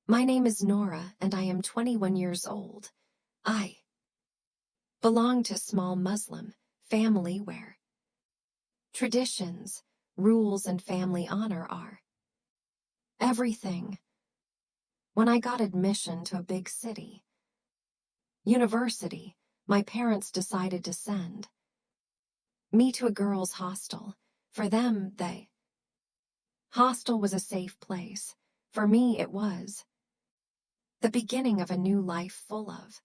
My name is Nora and I am 21 years old. I belong to a small Muslim family where traditions, rules, and family honor are everything. When I got admission to a big city, university, my parents decided to send me to a girls' hostel. For them, hostel was a safe place. For me, it was the beginning of a new life full of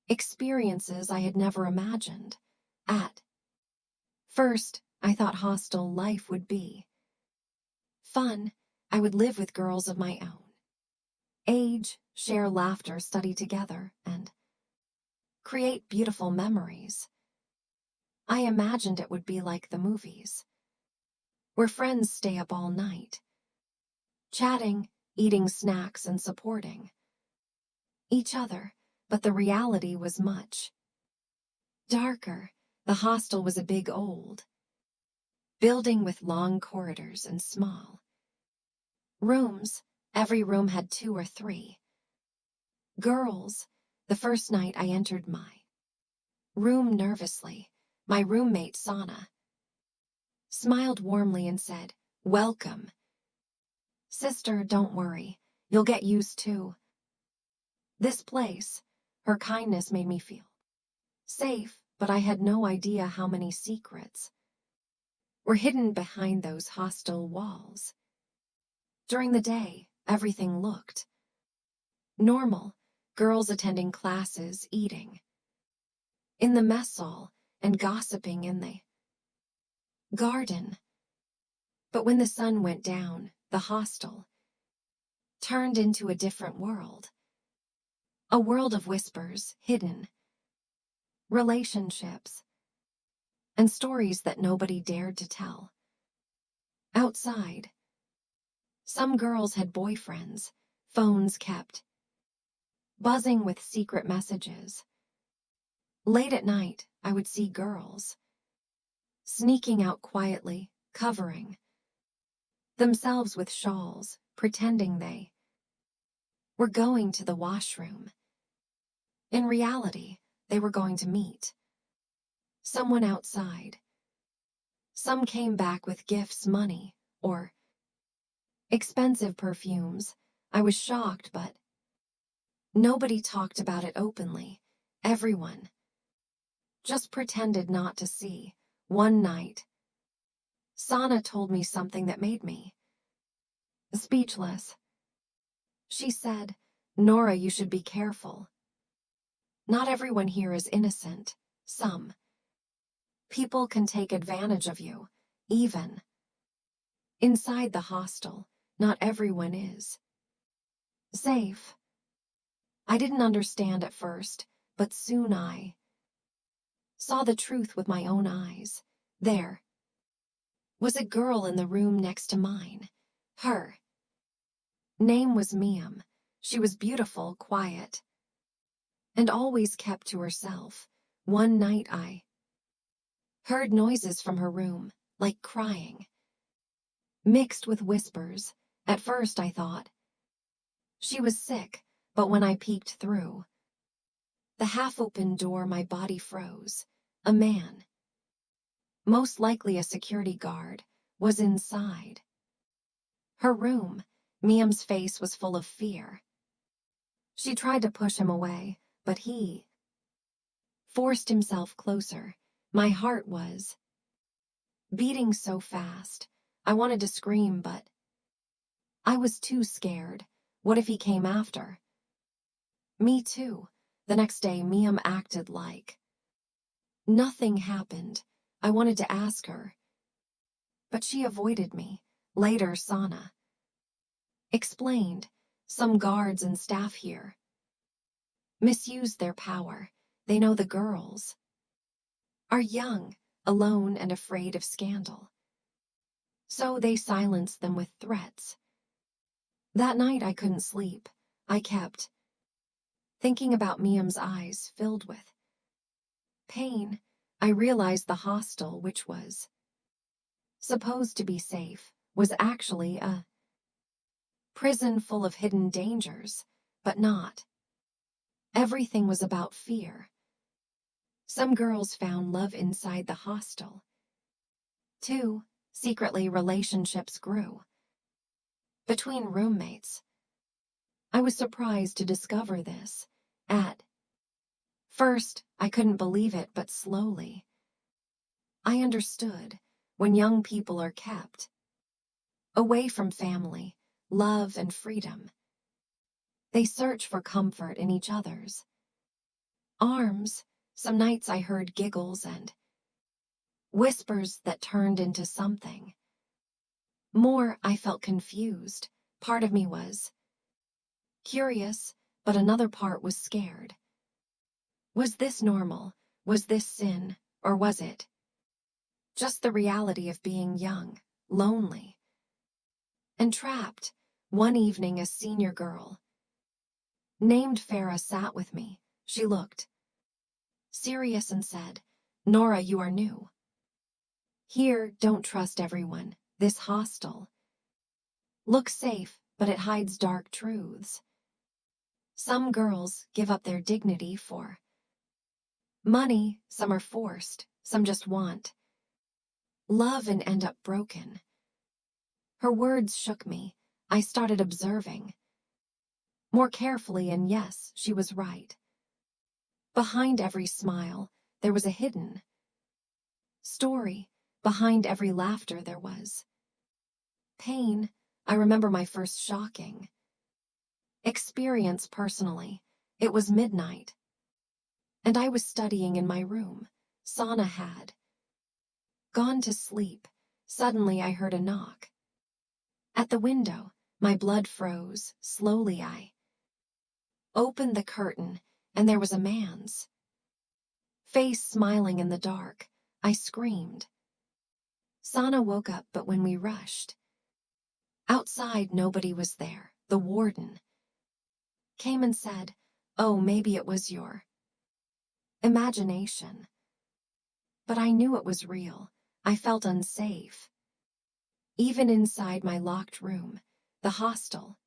experiences I had never imagined. At first, I thought hostel life would be fun. I would live with girls of my own age, share laughter, study together, and create beautiful memories. I imagined it would be like the movies, where friends stay up all night, chatting, eating snacks, and supporting each other, but the reality was much darker. The hostel was a big old building with long corridors and small rooms. Every room had 2 or 3 girls. The first night I entered my room nervously, my roommate Sana smiled warmly and said, "Welcome, sister, don't worry, you'll get used to this place." Her kindness made me feel safe, but I had no idea how many secrets were hidden behind those hostile walls. During the day, everything looked normal. Girls attending classes, eating in the mess hall, and gossiping in the garden. But when the sun went down, the hostel turned into a different world. A world of whispers, hidden relationships, and stories that nobody dared to tell. Outside, some girls had boyfriends, phones kept buzzing with secret messages. Late at night, I would see girls sneaking out quietly, covering themselves with shawls, pretending they were going to the washroom. In reality, they were going to meet someone outside. Some came back with gifts, money, or expensive perfumes. I was shocked, but nobody talked about it openly. Everyone just pretended not to see. One night, Sana told me something that made me speechless. She said, "Nora, you should be careful. Not everyone here is innocent. Some people can take advantage of you. Even inside the hostel, not everyone is safe." I didn't understand at first, but soon I saw the truth with my own eyes. There was a girl in the room next to mine. Her name was Miam. She was beautiful, quiet, and always kept to herself. One night I heard noises from her room, like crying, mixed with whispers. At first I thought she was sick, but when I peeked through the half-open door, my body froze. A man, most likely a security guard, was inside her room. Miam's face was full of fear. She tried to push him away, but he forced himself closer. My heart was beating so fast. I wanted to scream, but I was too scared. What if he came after me too? The next day, Miam acted like nothing happened. I wanted to ask her, but she avoided me. Later, Sana explained, some guards and staff here misuse their power. They know the girls are young, alone, and afraid of scandal. So they silence them with threats. That night I couldn't sleep. I kept thinking about Miam's eyes filled with pain. I realized the hostel, which was supposed to be safe, was actually a Prison full of hidden dangers, but not. Everything was about fear. Some girls found love inside the hostel. 2. Secretly, relationships grew. Between roommates. I was surprised to discover this. At first, I couldn't believe it, but slowly, I understood. When young people are kept away from family, love, and freedom, they search for comfort in each other's arms. Some nights I heard giggles and whispers that turned into something more. I felt confused. Part of me was curious, but another part was scared. Was this normal? Was this sin? Or was it just the reality of being young, lonely, and trapped? One evening, a senior girl named Farah sat with me. She looked serious and said, "Nora, you are new here. Don't trust everyone. This hostel looks safe, but it hides dark truths. Some girls give up their dignity for money, some are forced, some just want love and end up broken." Her words shook me. I started observing more carefully, and yes, she was right. Behind every smile, there was a hidden story. Behind every laughter, there was pain. I remember my first shocking experience personally. It was midnight, and I was studying in my room. Sana had gone to sleep. Suddenly, I heard a knock at the window. My blood froze. Slowly, I opened the curtain, and there was a man's face smiling in the dark. I screamed. Sana woke up, but when we rushed outside, nobody was there. The warden came and said, "Oh, maybe it was your imagination." But I knew it was real. I felt unsafe. Even inside my locked room, the hostel,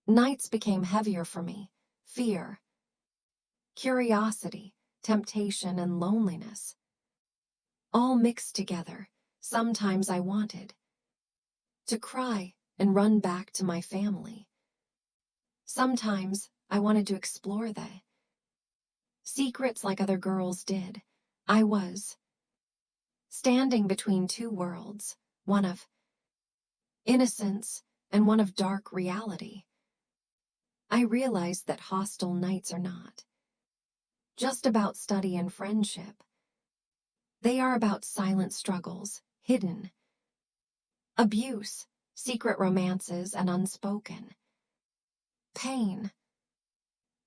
nights became heavier for me. Fear, curiosity, temptation, and loneliness, all mixed together. Sometimes I wanted to cry and run back to my family. Sometimes I wanted to explore the secrets like other girls did. I was standing between two worlds, one of innocence and one of dark reality. I realized that hostel nights are not just about study and friendship. They are about silent struggles, hidden abuse, secret romances, and unspoken pain.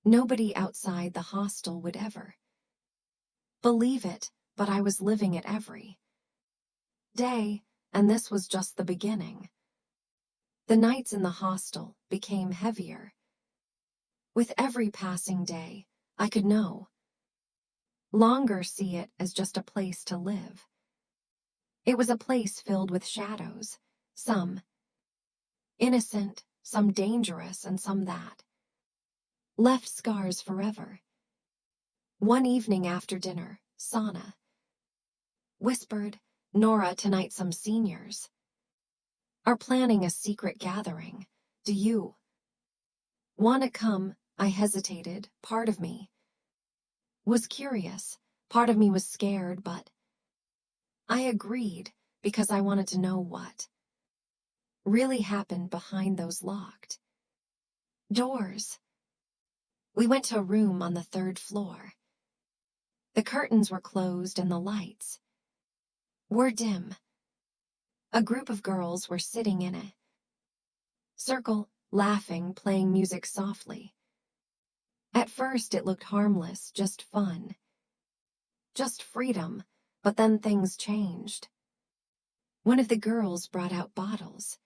Nobody outside the hostel would ever believe it, but I was living it every day, and this was just the beginning. The nights in the hostel became heavier. With every passing day, I could no longer see it as just a place to live. It was a place filled with shadows, some innocent, some dangerous, and some that left scars forever. One evening after dinner, Sana whispered, "Nora, tonight some seniors are planning a secret gathering. Do you want to come?" I hesitated. Part of me was curious, part of me was scared, but I agreed because I wanted to know what really happened behind those locked doors. We went to a room on the third floor. The curtains were closed and the lights were dim. A group of girls were sitting in a circle, laughing, playing music softly. At first it looked harmless, just fun, just freedom, but then things changed. One of the girls brought out bottles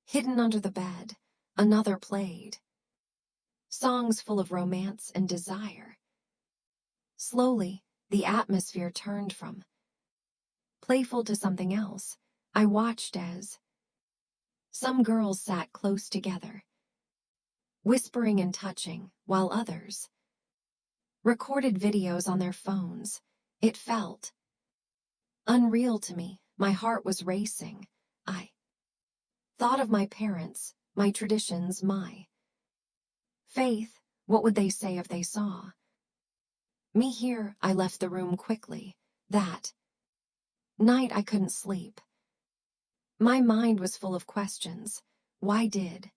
hidden under the bed. Another played songs full of romance and desire. Slowly, the atmosphere turned from playful to something else. I watched as Some girls sat close together, whispering and touching, while others recorded videos on their phones. It felt unreal to me. My heart was racing. I thought of my parents, my traditions, my faith. What would they say if they saw me here? I left the room quickly. That night I couldn't sleep. My mind was full of questions. Why did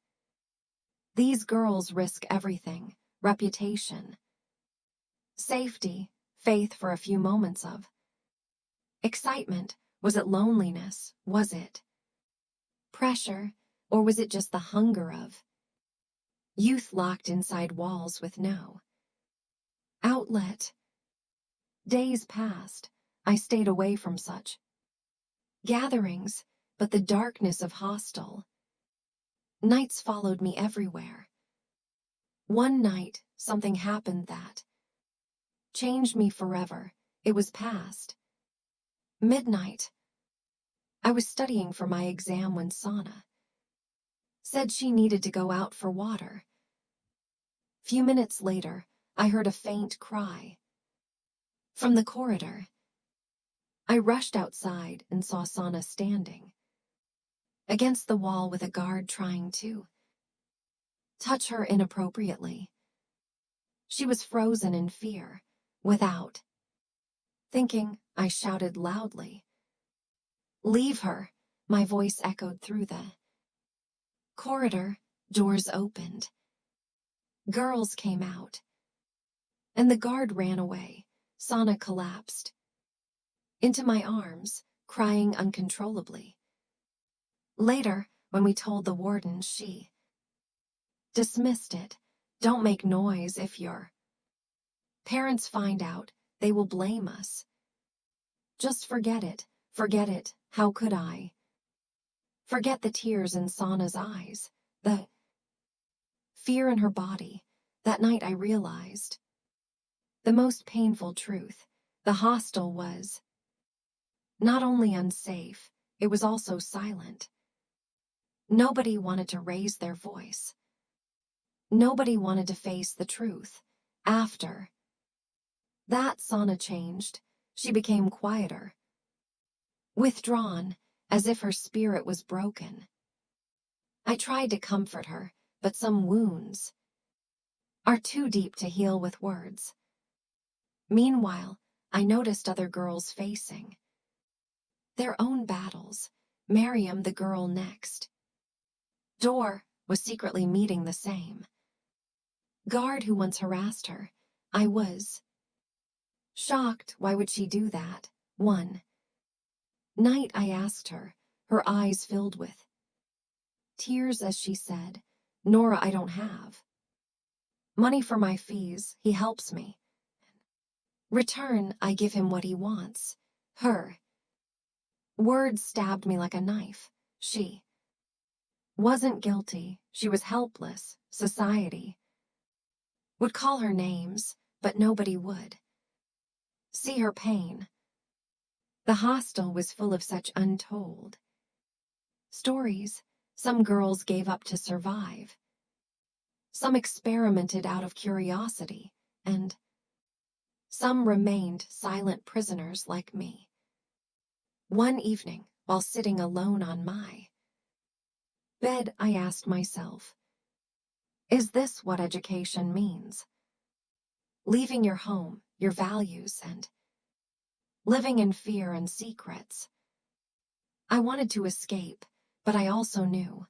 these girls risk everything? Reputation, safety, faith for a few moments of excitement. Was it loneliness? Was it pressure? Or was it just the hunger of youth locked inside walls with no outlet? Days passed. I stayed away from such gatherings, but the darkness of Hostel nights followed me everywhere. One night, something happened that changed me forever. It was past midnight. I was studying for my exam when Sana said she needed to go out for water. Few minutes later, I heard a faint cry from the corridor. I rushed outside and saw Sana standing against the wall with a guard trying to touch her inappropriately. She was frozen in fear. Without thinking, I shouted loudly, "Leave her!" My voice echoed through the corridor. Doors opened. Girls came out, and the guard ran away. Sana collapsed into my arms, crying uncontrollably. Later, when we told the warden, she dismissed it. "Don't make noise. If your parents find out, they will blame us. Just forget it. Forget it." How could I forget the tears in Sana's eyes, the fear in her body? That night I realized the most painful truth. The hostel was not only unsafe, it was also silent. Nobody wanted to raise their voice. Nobody wanted to face the truth. After that, Sana changed. She became quieter, withdrawn, as if her spirit was broken. I tried to comfort her, but some wounds are too deep to heal with words. Meanwhile, I noticed other girls facing their own battles. Miriam, the girl next door, was secretly meeting the same guard who once harassed her. I was shocked. Why would she do that? One night I asked her, her eyes filled with tears as she said, "Nora, I don't have money for my fees. He helps me. Return, I give him what he wants." Her words stabbed me like a knife. She wasn't guilty. She was helpless. Society would call her names, but nobody would see her pain. The hostel was full of such untold stories. Some girls gave up to survive. Some experimented out of curiosity, and some remained silent prisoners like me. One evening, while sitting alone on my bed, I asked myself, is this what education means? Leaving your home, your values, and living in fear and secrets. I wanted to escape, but I also knew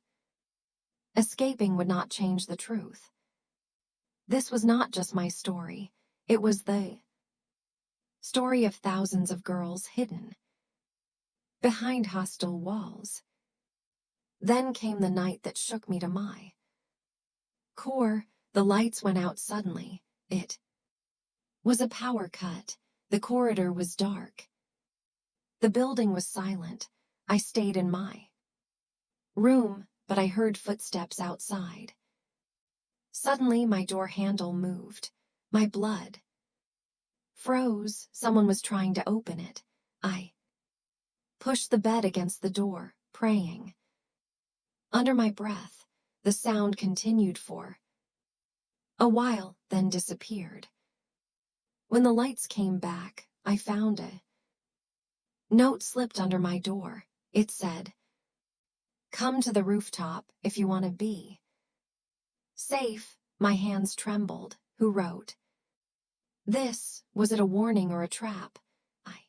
escaping would not change the truth. This was not just my story, it was the story of thousands of girls hidden behind hostile walls. Then came the night that shook me to my core. The lights went out suddenly. It was a power cut. The corridor was dark. The building was silent. I stayed in my room, but I heard footsteps outside. Suddenly, my door handle moved. My blood froze. Someone was trying to open it. I pushed the bed against the door, praying Under my breath, the sound continued for a while, then disappeared. When the lights came back, I found a note slipped under my door. It said, "Come to the rooftop if you want to be safe." My hands trembled. Who wrote this? Was it a warning or a trap? I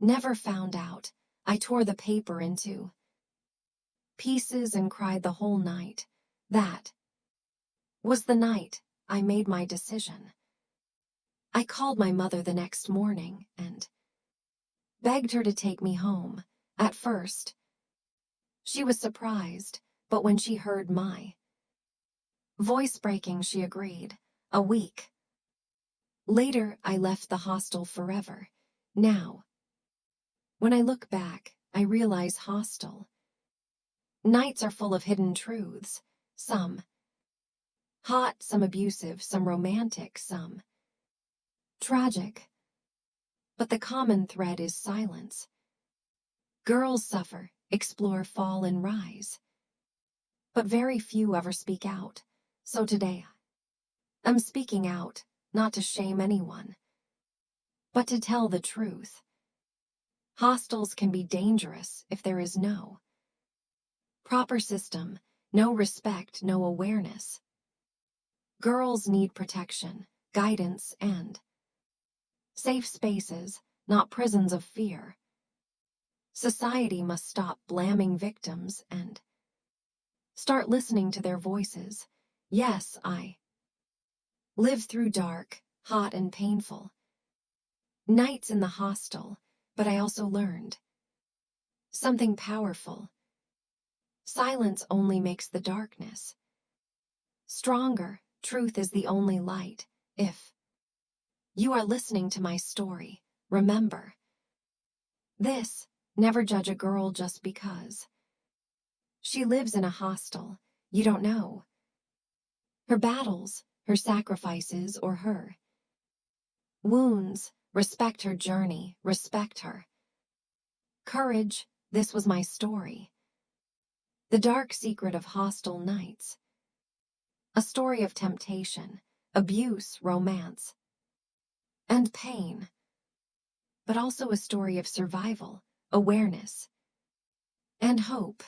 never found out. I tore the paper into pieces and cried the whole night. That was the night I made my decision. I called my mother the next morning and begged her to take me home. At first, she was surprised, but when she heard my voice breaking, she agreed. A week later, I left the hostel forever. Now, when I look back, I realize hostel nights are full of hidden truths, some hot, some abusive, some romantic, some tragic. But the common thread is silence. Girls suffer, explore, fall, and rise. But very few ever speak out. So today, I'm speaking out, not to shame anyone, but to tell the truth. Hostels can be dangerous if there is no proper system, no respect, no awareness. Girls need protection, guidance, and safe spaces, not prisons of fear. Society must stop blaming victims and start listening to their voices. Yes, I lived through dark, hot, and painful nights in the hostel, but I also learned something powerful. Silence only makes the darkness stronger. Truth is the only light. If you are listening to my story, remember this: never judge a girl just because she lives in a hostel. You don't know her battles, her sacrifices, or her wounds. Respect her journey, respect her courage. This was my story. The dark secret of hostel nights. A story of temptation, abuse, romance, and pain. But also a story of survival, awareness, and hope.